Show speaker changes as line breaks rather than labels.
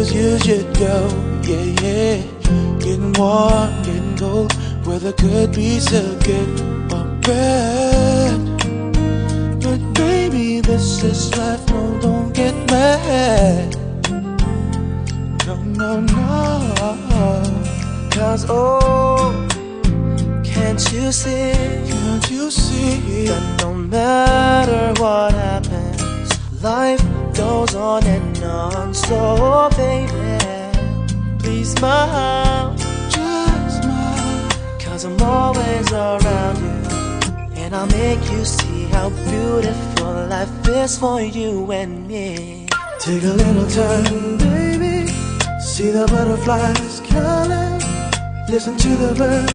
places you should go, yeah, yeah. Getting warm, getting cold, weather could be so good or bad. But baby, this is life, no, don't get mad. No, no, no.
'Cause oh, can't you see?
Can't you see
that no matter what happens, life goes on and on. So baby, please smile,
just smile.
'cause I'm always around you, and I'll make you see how beautiful life is for you and me.
Take a little time, baby, see the butterflies calling, listen to the birds.